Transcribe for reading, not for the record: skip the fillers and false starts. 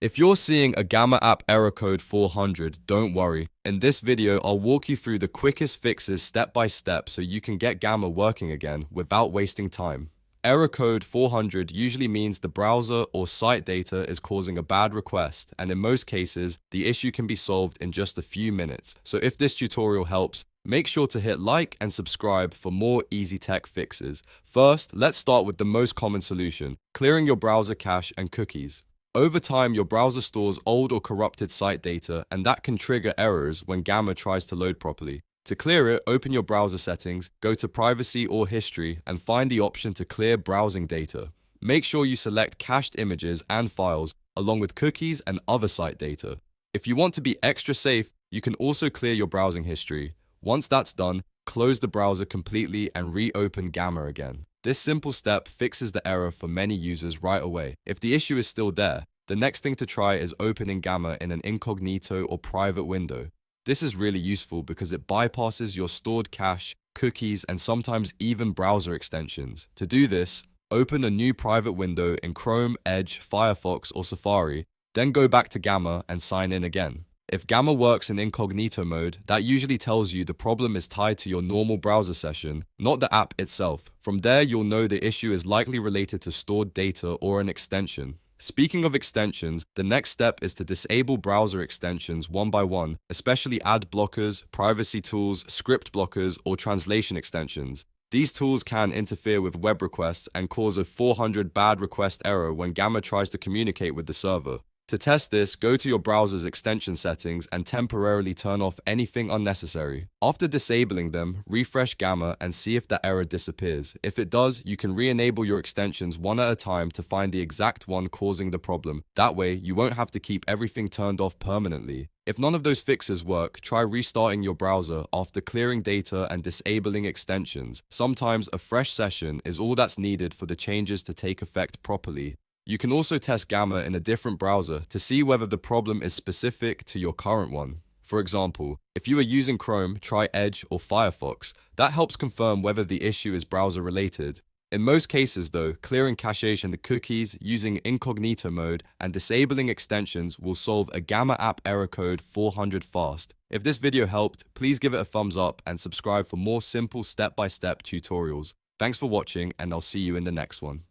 If you're seeing a Gamma app error code 400, don't worry. In this video, I'll walk you through the quickest fixes step by step so you can get Gamma working again without wasting time. Error code 400 usually means the browser or site data is causing a bad request, and in most cases, the issue can be solved in just a few minutes. So if this tutorial helps, make sure to hit like and subscribe for more easy tech fixes. First, let's start with the most common solution, clearing your browser cache and cookies. Over time, your browser stores old or corrupted site data, and that can trigger errors when Gamma tries to load properly. To clear it, open your browser settings, go to Privacy or History, and find the option to clear browsing data. Make sure you select cached images and files, along with cookies and other site data. If you want to be extra safe, you can also clear your browsing history. Once that's done, close the browser completely and reopen Gamma again. This simple step fixes the error for many users right away. If the issue is still there, the next thing to try is opening Gamma in an incognito or private window. This is really useful because it bypasses your stored cache, cookies, and sometimes even browser extensions. To do this, open a new private window in Chrome, Edge, Firefox, or Safari, then go back to Gamma and sign in again. If Gamma works in incognito mode, that usually tells you the problem is tied to your normal browser session, not the app itself. From there, you'll know the issue is likely related to stored data or an extension. Speaking of extensions, the next step is to disable browser extensions one by one, especially ad blockers, privacy tools, script blockers, or translation extensions. These tools can interfere with web requests and cause a 400 bad request error when Gamma tries to communicate with the server. To test this, go to your browser's extension settings and temporarily turn off anything unnecessary. After disabling them, refresh Gamma and see if the error disappears. If it does, you can re-enable your extensions one at a time to find the exact one causing the problem. That way, you won't have to keep everything turned off permanently. If none of those fixes work, try restarting your browser after clearing data and disabling extensions. Sometimes a fresh session is all that's needed for the changes to take effect properly. You can also test Gamma in a different browser to see whether the problem is specific to your current one. For example, if you are using Chrome, try Edge or Firefox. That helps confirm whether the issue is browser related. In most cases though, clearing cache and the cookies, using incognito mode, and disabling extensions will solve a Gamma app error code 400 fast. If this video helped, please give it a thumbs up and subscribe for more simple step-by-step tutorials. Thanks for watching, and I'll see you in the next one.